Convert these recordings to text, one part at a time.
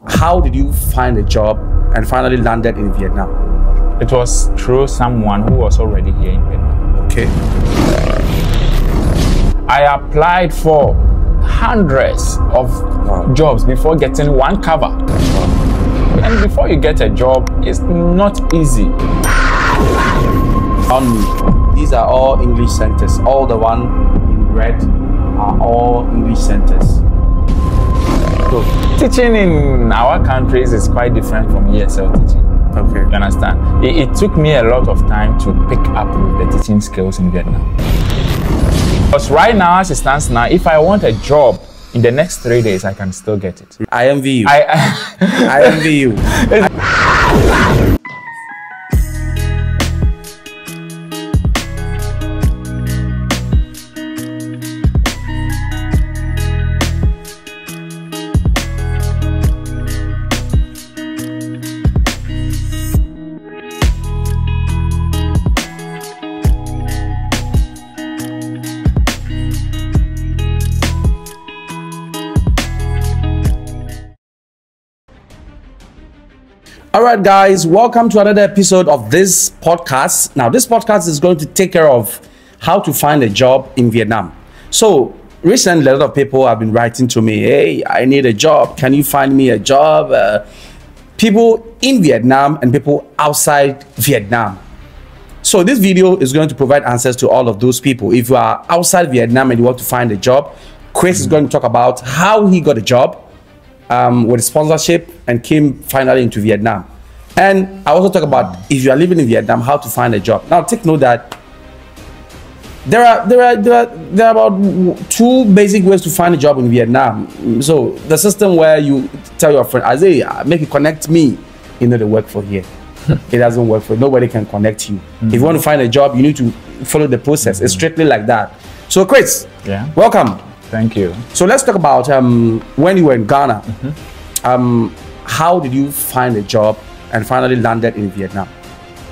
How did you find a job and finally landed in Vietnam? It was through someone who was already here in Vietnam. Okay. I applied for hundreds of jobs before getting one cover. And before you get a job, it's not easy. These are all English centers. All the one in red are all English centers. So, teaching in our countries is quite different from ESL teaching. Okay. You understand? It took me a lot of time to pick up with the teaching skills in Vietnam. Because right now, as it stands now, if I want a job in the next 3 days, I can still get it. I envy you. I envy you. All right, guys, welcome to another episode of this podcast. Now, this podcast is going to take care of how to find a job in Vietnam. So recently, a lot of people have been writing to me, hey, I need a job. Can you find me a job? People in Vietnam and people outside Vietnam. So this video is going to provide answers to all of those people. If you are outside Vietnam and you want to find a job, Chris is going to talk about how he got a job with sponsorship and came finally into Vietnam. And I also talk about if you are living in Vietnam, how to find a job. Now take note that there are about 2 basic ways to find a job in Vietnam. So the system where you tell your friend, Isaiah, make it connect me, they work for here. It doesn't work for nobody can connect you. If you want to find a job, you need to follow the process. It's strictly like that. So Chris, welcome. Thank you. So let's talk about when you were in Ghana. How did you find a job and finally landed in Vietnam?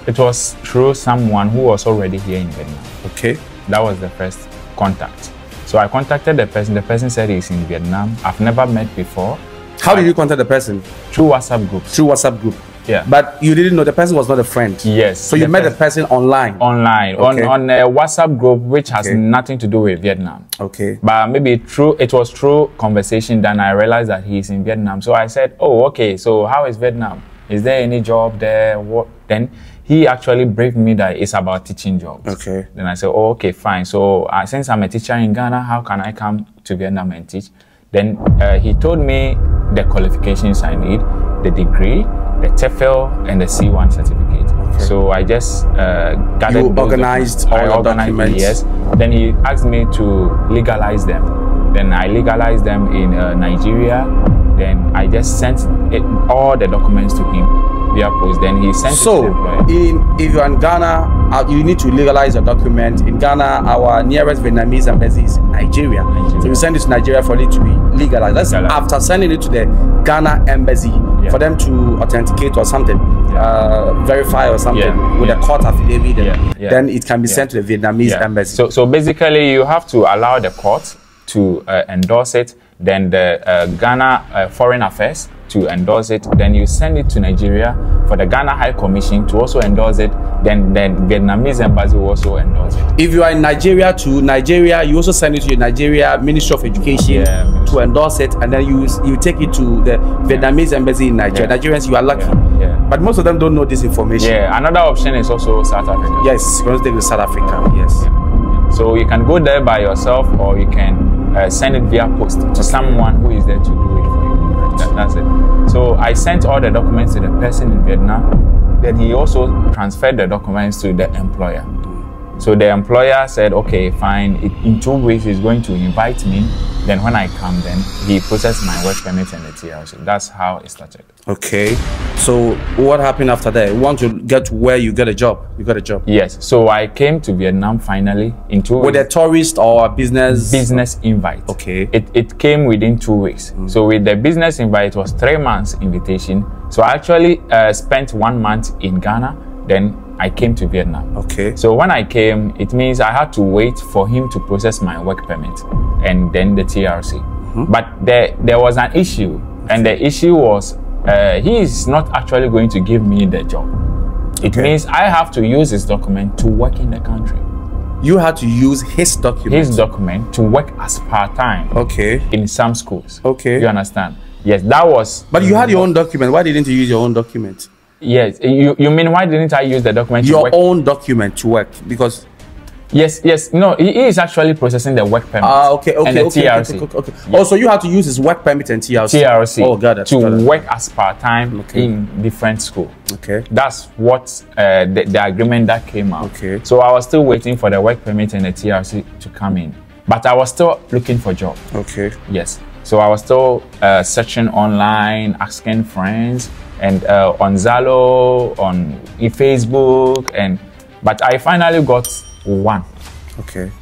It was through someone who was already here in Vietnam. Okay. That was the first contact. So I contacted the person. The person said he's in Vietnam. I've never met before. How did you contact the person? Through WhatsApp groups. Through WhatsApp group. Yeah. But you didn't know the person was not a friend. Yes. So you met the person online. Online. Okay. On a WhatsApp group which has nothing to do with Vietnam. Okay. But maybe it was through conversation then I realized that he's in Vietnam. So I said, oh, okay, so how is Vietnam? Is there any job there? What? Then he actually briefed me that it's about teaching jobs. Okay. Then I said, oh, okay, fine. So since I'm a teacher in Ghana, how can I come to Vietnam and teach? Then he told me the qualifications I need, the degree, the Tefl, and the C1 certificate. Okay. So I just gathered. You organized all your documents? Yes. Then he asked me to legalize them. Then I legalized them in Nigeria. Then I just sent all the documents to him via post. Then he sent it to the employer. If you're in Ghana, you need to legalize your document. In Ghana, our nearest Vietnamese embassy is Nigeria. So you send it to Nigeria for it to be legalized. That's after sending it to the Ghana embassy for them to authenticate or something, verify or something with a court affidavit. Then it can be sent to the Vietnamese embassy. So basically, you have to allow the court to endorse it. Then the Ghana Foreign Affairs to endorse it. Then you send it to Nigeria for the Ghana High Commission to also endorse it. Then Vietnamese embassy will also endorse it. If you are in Nigeria to Nigeria, you also send it to the Nigeria Ministry of Education to endorse it, and then you take it to the Vietnamese embassy in Nigeria. Nigerians, you are lucky. But most of them don't know this information. Another option is also South Africa. Yes, you want to take to South Africa. Yes. So you can go there by yourself, or you can send it via post to someone who is there to do it for you. That's it. So I sent all the documents to the person in Vietnam. Then he also transferred the documents to the employer. So the employer said, okay, fine. In 2 weeks, he's going to invite me. Then when I come, then he processed my work permit and the TRC. That's how it started. Okay. So what happened after that? You want to get to where you get a job? You got a job? Yes. So I came to Vietnam finally in 2 weeks. With a tourist or a business? Business invite. Okay. It came within 2 weeks. So with the business invite, it was 3 months invitation. So I actually spent 1 month in Ghana. Then I came to Vietnam. Okay. So when I came, it means I had to wait for him to process my work permit and then the TRC. But there was an issue And the issue was he is not actually going to give me the job. It means I have to use his document to work in the country. You had to use his document? His document to work as part-time in some schools. You understand? Yes, that was... But you had your own document. Why didn't you use your own document? Yes. You mean why didn't I use the document to work? Your own document to work? Because... Yes. No, he is actually processing the work permit. And the TRC. Okay. Oh, so you have to use his work permit and TRC. Oh, got it. To work as part-time in different school. That's what the agreement that came out. So I was still waiting for the work permit and the TRC to come in, but I was still looking for a job. Yes. So I was still searching online, asking friends, and on Zalo, on Facebook, but I finally got one.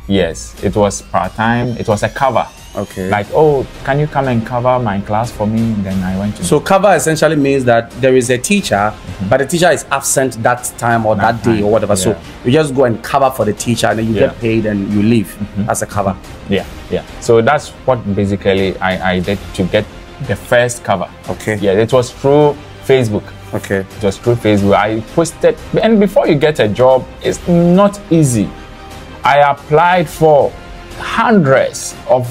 Yes, it was part-time. It was a cover. Like, oh, can you come and cover my class for me? Then I went to... So cover essentially means that there is a teacher, but the teacher is absent that time or that day or whatever. So you just go and cover for the teacher, and then you get paid and you leave as a cover. So that's what basically I did to get the first cover. Yeah, it was through Facebook. It was through Facebook. I posted, and before you get a job, it's not easy. I applied for hundreds of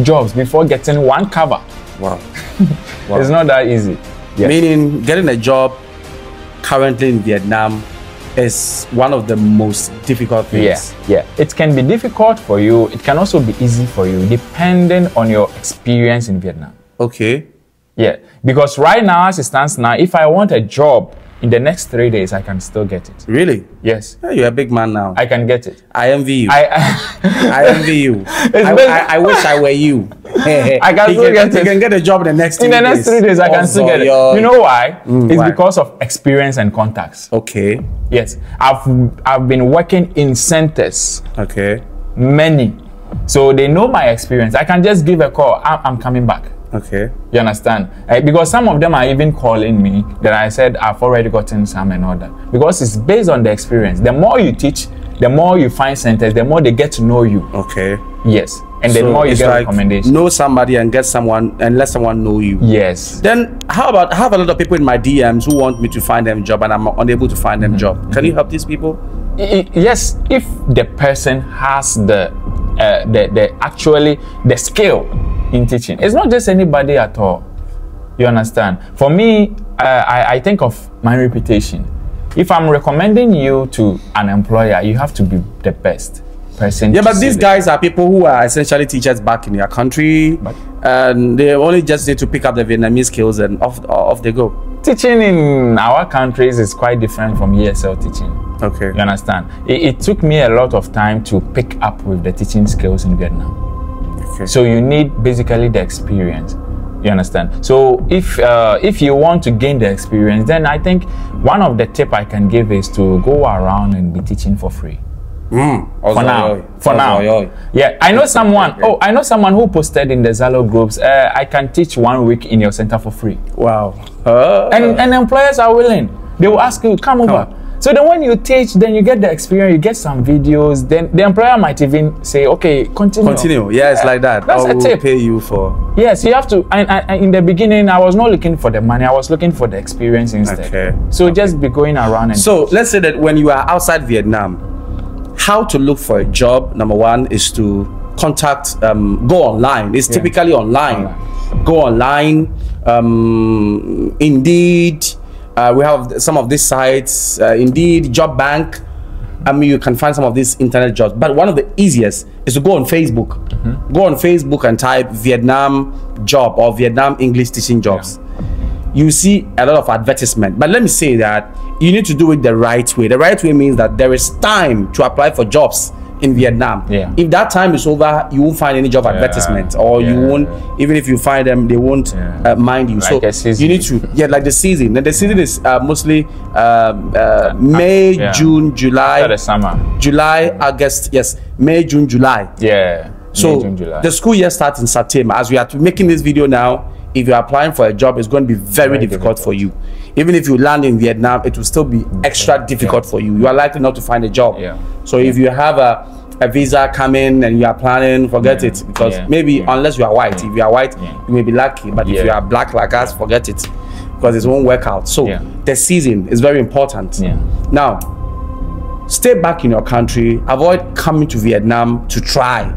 jobs before getting one cover. It's not that easy. Meaning getting a job currently in Vietnam is one of the most difficult things. It can be difficult for you. It can also be easy for you, depending on your experience in Vietnam. Because right now, as it stands now, if I want a job in the next 3 days, I can still get it. Really? Yes. You're a big man now. I can get it. I envy you. I envy you. I wish I were you. I can still get it. You can get a job in the next 3 days. In the next 3 days, I can still get it. You know why? It's because of experience and contacts. Yes. I've been working in centers. Many. So they know my experience. I can just give a call. I'm coming back. You understand? Because some of them are even calling me that I said I've already gotten some and all that. Because it's based on the experience. The more you teach, the more you find centers, the more they get to know you. Yes. And the more you get recommendations. Know somebody and get someone and let someone know you. Yes. Then how about, I have a lot of people in my DMs who want me to find them job and I'm unable to find them job. Can you help these people? Yes, if the person has the skill in teaching. It's not just anybody at all. You understand? For me, I think of my reputation. If I'm recommending you to an employer, you have to be the best person. But these guys are people who are essentially teachers back in their country, and they only just need to pick up the Vietnamese skills and off they go. Teaching in our countries is quite different from ESL teaching. You understand? It took me a lot of time to pick up with the teaching skills in Vietnam. So you need basically the experience. You understand? So if you want to gain the experience, then I think one of the tip I can give is to go around and be teaching for free. For now. Yeah, I know someone. Oh, I know someone who posted in the Zalo groups. I can teach 1 week in your center for free. Wow. And employers are willing. They will ask you, come over. So then when you teach, then you get the experience, you get some videos, then the employer might even say, okay, continue. Yeah, it's like that. That's a tip. Pay you for... Yes, you have to. And in the beginning, I was not looking for the money. I was looking for the experience instead. So just be going around and... So let's say that when you are outside Vietnam, how to look for a job, number one, is to contact, go online. It's typically online. Go online, Indeed... we have some of these sites, Indeed, Job Bank. I mean, you can find some of these internet jobs. But one of the easiest is to go on Facebook. Go on Facebook and type Vietnam job or Vietnam English teaching jobs. You see a lot of advertisement. But let me say that you need to do it the right way. The right way means that there is time to apply for jobs in Vietnam. If that time is over, you won't find any job advertisement, or you won't, even if you find them, they won't mind you. Like so you need to, like the season. And the season is mostly May, June, July. The summer. July, August, yes. May, June, July. So May, June, July. The school year starts in September. As we are making this video now, if you're applying for a job, it's going to be very difficult for you. Even if you land in Vietnam, it will still be extra difficult for you. You are likely not to find a job. So if you have a visa coming and you are planning, forget it, because maybe unless you are white, if you are white, you may be lucky, but if you are black like us, forget it, because it won't work out. So the season is very important. Now, stay back in your country. Avoid coming to Vietnam to try.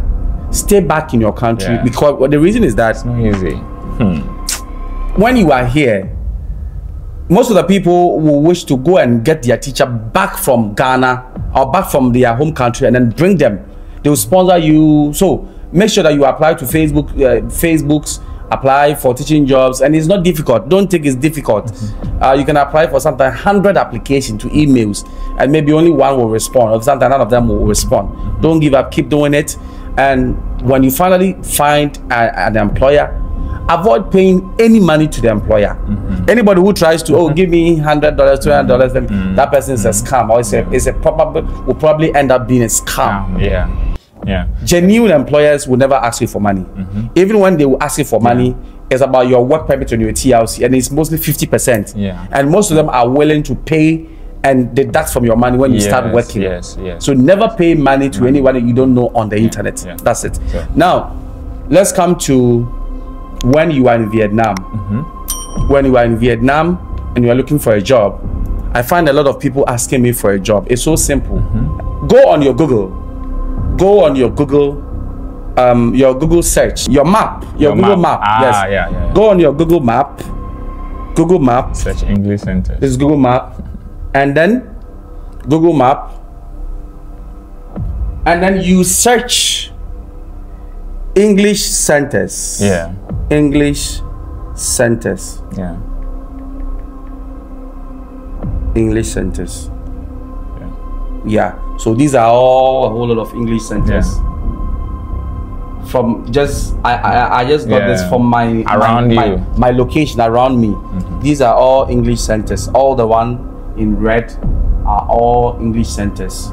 Stay back in your country because the reason is that it's not easy. When you are here, most of the people will wish to go and get their teacher back from Ghana or back from their home country and then bring them. They will sponsor you. So make sure that you apply to Facebook's apply for teaching jobs, and it's not difficult. Don't think it's difficult. You can apply for sometimes 100 applications to emails, and maybe only one will respond, or sometimes none of them will respond. Don't give up. Keep doing it. And when you finally find an employer, avoid paying any money to the employer. Anybody who tries to give me $100, $200, then that person is a scam, or will probably end up being a scam. Genuine employers will never ask you for money. Even when they will ask you for money, it's about your work permit and your TLC, and it's mostly 50%. And most of them are willing to pay and deduct from your money when you start working. So never pay money to anyone you don't know on the internet. That's it. Now, let's come to when you are in Vietnam. When you are in Vietnam and you are looking for a job, I find a lot of people asking me for a job. It's so simple. Go on your Google. Go on your Google search, your map, your Google map. Go on your Google map. Google map. Search English Center. This is Google map. And then Google map. And then you search English centers. English centers. English centers. So these are all a whole lot of English centers. From just I just got this from my location around me. These are all English centers. All the one in red are all English centers.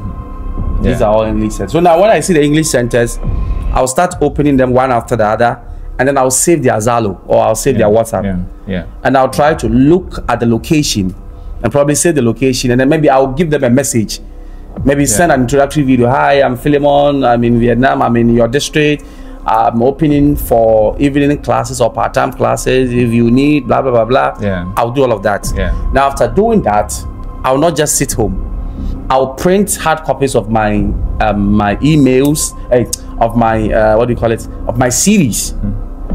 These are all English centers. So now when I see the English centers, I'll start opening them one after the other, and then I'll save their Zalo or I'll save their WhatsApp. And I'll try to look at the location and probably save the location, and then maybe I'll give them a message. Maybe send an introductory video. Hi, I'm Philemon. I'm in Vietnam. I'm in your district. I'm opening for evening classes or part-time classes. If you need blah, blah, blah, blah. I'll do all of that. Now, after doing that, I'll not just sit home. I'll print hard copies of my my emails, of my of my CVs.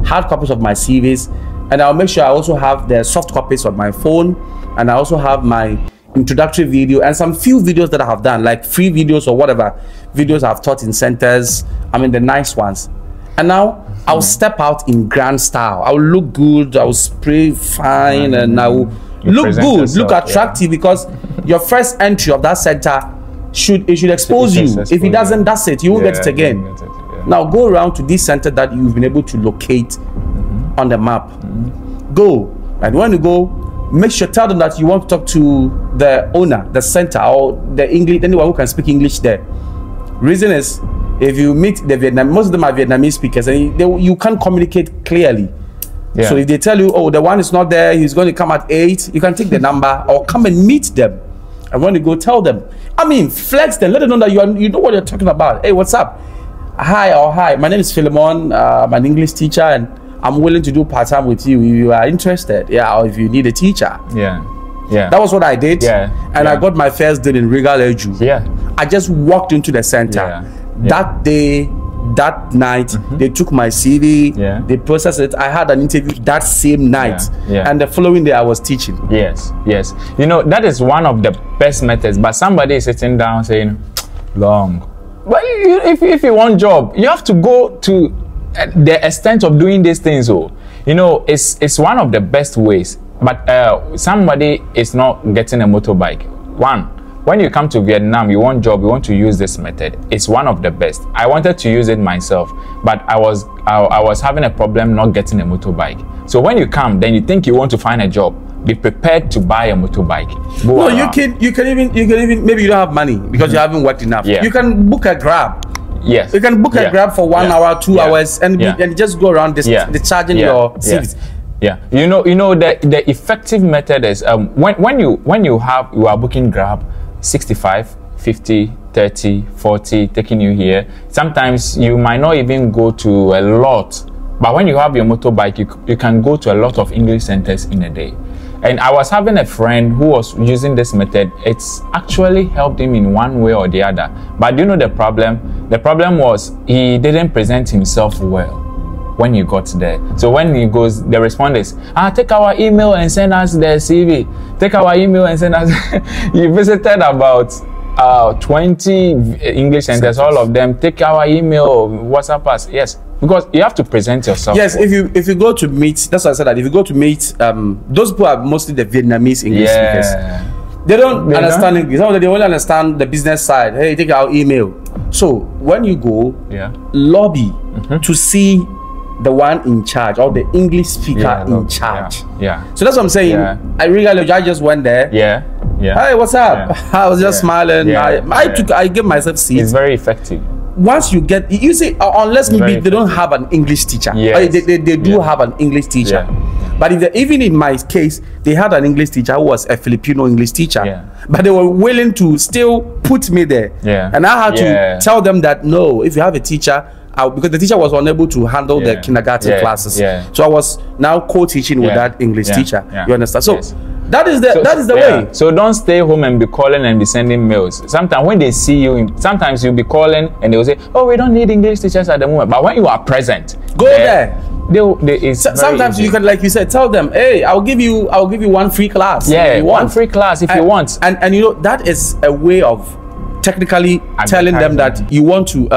Hard copies of my CVs. And I'll make sure I also have the soft copies on my phone. And I also have my introductory video and some few videos that I have done, like free videos or whatever videos I've taught in centers. I mean the nice ones. And now I'll step out in grand style. I'll look good. I'll spray fine, and I'll look good, look attractive, because your first entry of that center should expose you. If it doesn't, that's it. You won't get it again. Now go around to this center that you've been able to locate on the map. Go, and when you go, make sure, tell them that you want to talk to the owner, the center, or the English, anyone who can speak English there. Reason is, if you meet the Vietnamese, most of them are Vietnamese speakers, and you can't communicate clearly. So if they tell you, oh, the one is not there, he's going to come at 8, you can take the number or come and meet them. And when you go, tell them. I mean, flex them, let them know that you know what you're talking about. Hey, what's up? Hi, my name is Philemon. I'm an English teacher, and I'm willing to do part-time with you if you are interested. Or if you need a teacher. That was what I did. And I got my first deal in Regal Edu. I just walked into the center. That day, that night, they took my CV, they processed it. I had an interview that same night, and the following day I was teaching. You know, that is one of the best methods, but somebody is sitting down saying, long. But if you want a job, you have to go to the extent of doing these things. You know, it's one of the best ways, but somebody is not getting a motorbike. When you come to Vietnam, you want a job, you want to use this method. It's one of the best. I wanted to use it myself, but I was having a problem not getting a motorbike. So when you come, then you think you want to find a job, be prepared to buy a motorbike. You can even maybe you don't have money because you haven't worked enough. You can book a Grab. You can book a Grab for 1 hour, 2 hours, and just go around discharging your CVs. You know the effective method is when you are booking Grab, 65, 50, 30, 40, taking you here. Sometimes you might not even go to a lot, but when you have your motorbike, you can go to a lot of English centers in a day. And I was having a friend who was using this method. It's actually helped him in one way or the other. But do you know the problem? The problem was he didn't present himself well when he got there. So when he goes, the response is, take our email and send us the CV. Take our email and send us. He visited about 20 English centers, all of them. Take our email, WhatsApp us. Yes. Because you have to present yourself. Yes, if you go to meet, that's why I said that. If you go to meet, those people are mostly the Vietnamese English speakers. They don't understand English. They only understand the business side. Hey, take our email. So when you go, lobby to see the one in charge or the English speaker in charge. So that's what I'm saying. I just went there. Hey, what's up? I was just smiling. I gave myself seats. It's very effective. Once you get, you see, unless maybe they don't have an English teacher. They do have an English teacher. But even in my case, they had an English teacher who was a Filipino English teacher. But they were willing to still put me there. And I had to tell them that, no, if you have a teacher, because the teacher was unable to handle the kindergarten classes. So I was now co-teaching with that English teacher. You understand? So that is the way. So don't stay home and be calling and be sending mails. Sometimes when they see you, sometimes you'll be calling and they'll say, oh, we don't need English teachers at the moment. But when you are present, go there. Sometimes you can, like you said, tell them, hey, I'll give you one free class. One free class if you want. And you know, that is a way of technically telling them that you want to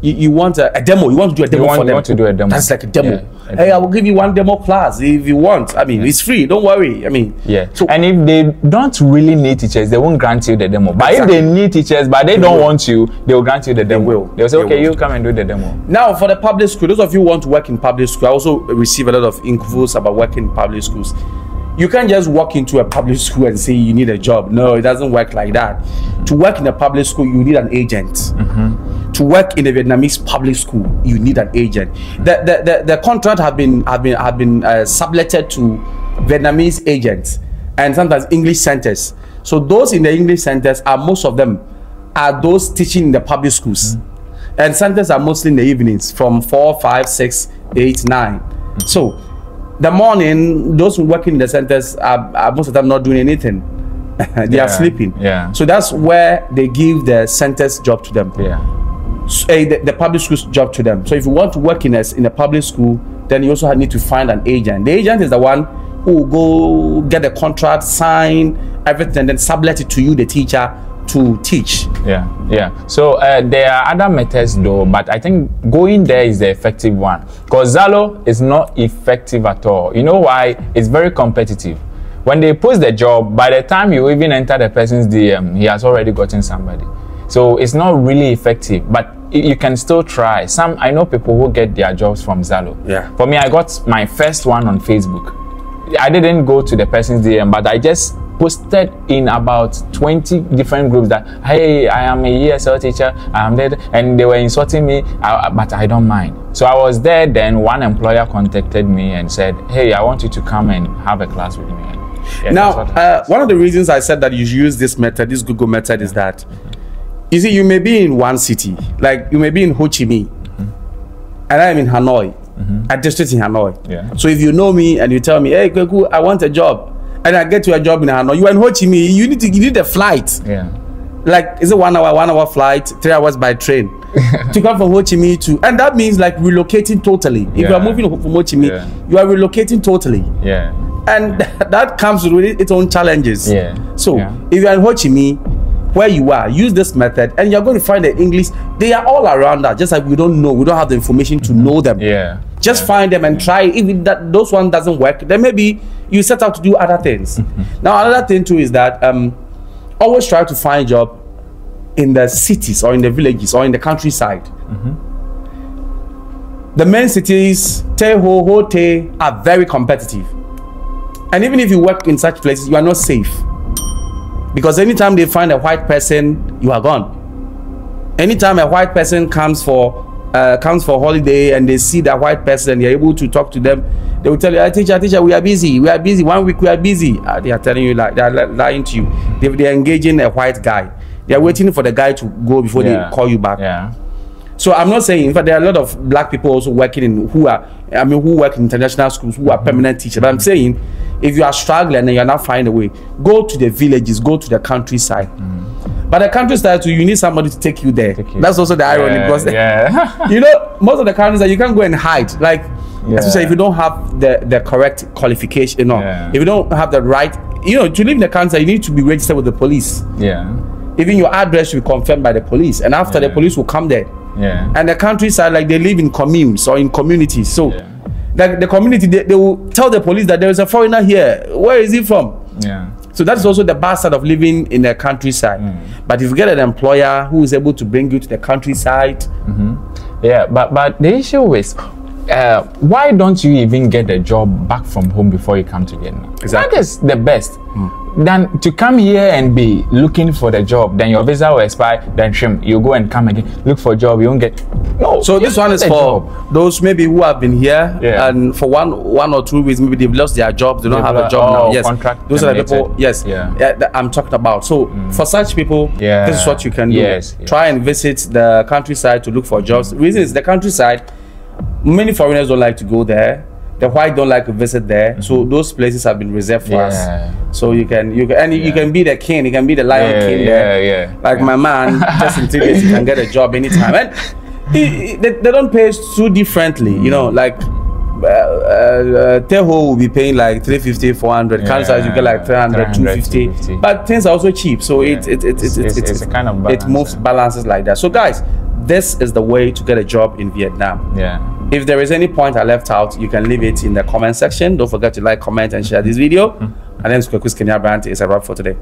you want a demo. You want to do a demo for them. You want to do a demo. That's like a demo. Hey, I will give you one demo class if you want. I mean, it's free. Don't worry. I mean, So, and if they don't really need teachers, they won't grant you the demo. But if they need teachers, but they don't want you, they will grant you the demo. They'll say, okay, you come and do the demo. Now, for the public school, those of you who want to work in public school, I also receive a lot of infos about working in public schools. You can't just walk into a public school and say you need a job. No, it doesn't work like that. To work in a public school, you need an agent. To work in a Vietnamese public school, you need an agent. The contract have been subletted to Vietnamese agents and sometimes English centers. So those in the English centers are, most of them are those teaching in the public schools. And centers are mostly in the evenings from 4, 5, 6, 8, 9. So the morning, those who work in the centers are most of them not doing anything. They are sleeping. So that's where they give the centers job to them. The public school's job to them. So if you want to work in a public school, then you also need to find an agent. The agent is the one who will go get the contract, sign everything, and then sublet it to you, the teacher, to teach. So there are other methods though, but I think going there is the effective one, because Zalo is not effective at all. You know why? It's very competitive. When they post the job, by the time you even enter the person's DM, he has already gotten somebody. So it's not really effective, but you can still try. I know people who get their jobs from Zalo. For me, I got my first one on Facebook. I didn't go to the person's DM, but I just posted in about 20 different groups that, hey, I am a ESL teacher, I'm there, and they were insulting me, but I don't mind. So I was there. Then one employer contacted me and said, hey, I want you to come and have a class with me. Now, one of the reasons I said that you use this method, this Google method, is that, you see, you may be in one city, like you may be in Ho Chi Minh, and I am in Hanoi, a district in Hanoi. So if you know me and you tell me, hey, Kweku, I want a job, and I get you a job in Hanoi, you are in Ho Chi Minh, you need a flight. Like, is it 1 hour flight, 3 hours by train to come from Ho Chi Minh to, and that means like relocating totally. If you are moving from Ho Chi Minh, you are relocating totally. And that comes with its own challenges. So if you are in Ho Chi Minh, where you are, use this method and you're going to find the English. They are all around that, just like we don't have the information to know them. Just find them and try. If those one doesn't work, then maybe you set out to do other things. Now, another thing too is that always try to find a job in the cities or in the villages or in the countryside. The main cities, Teho, Hote, are very competitive. And even if you work in such places, you are not safe. Because anytime they find a white person, you are gone. Anytime a white person comes for holiday and they see that white person, they're able to talk to them, they will tell you, teacher, we are busy. 1 week we are busy. They are telling you, like, they are lying to you. They are engaging a white guy. They are waiting for the guy to go before they call you back. Yeah. So I'm not saying, in fact, there are a lot of black people also working in who work in international schools, who are permanent teachers. But I'm saying, if you are struggling and you're not finding a way, go to the villages, go to the countryside. But the countryside too, you need somebody to take you there. That's also the irony, because you know, most of the countryside you can't go and hide. Like, especially if you don't have the correct qualification, you know, if you don't have the right, you know, to live in the countryside, you need to be registered with the police. Even your address will be confirmed by the police, and after the police will come there. And the countryside, like, they live in communes or in communities. So like the community, they will tell the police that there is a foreigner here. Where is he from? So that's also the bad side of living in the countryside. But if you get an employer who is able to bring you to the countryside, but the issue is, why don't you even get a job back from home before you come to Vietnam? That is the best. Than to come here and be looking for the job, then your visa will expire, then you go and come again, look for a job, you won't get. No. So this one is for those maybe who have been here and for one or 2 weeks, maybe they've lost their jobs, they don't have a job now. Yes, contract those are the people. Yes, that I'm talking about. So for such people, this is what you can do. Try and visit the countryside to look for jobs. The reason is the countryside, many foreigners don't like to go there. The white don't like to visit there, so those places have been reserved for us. So you can be the king, you can be the lion king there. Like my man, just in 3 days you can get a job anytime. And they don't pay too differently, you know. Like Tefl will be paying like 350, 400. Kansas you get like 300, 250. But things are also cheap, so it's a kind of balance, it moves balances like that. So guys, this is the way to get a job in Vietnam. If there is any point I left out, you can leave it in the comment section. Don't forget to like, comment, and share this video. And then Kweku, Sikani, Abrante is a wrap for today.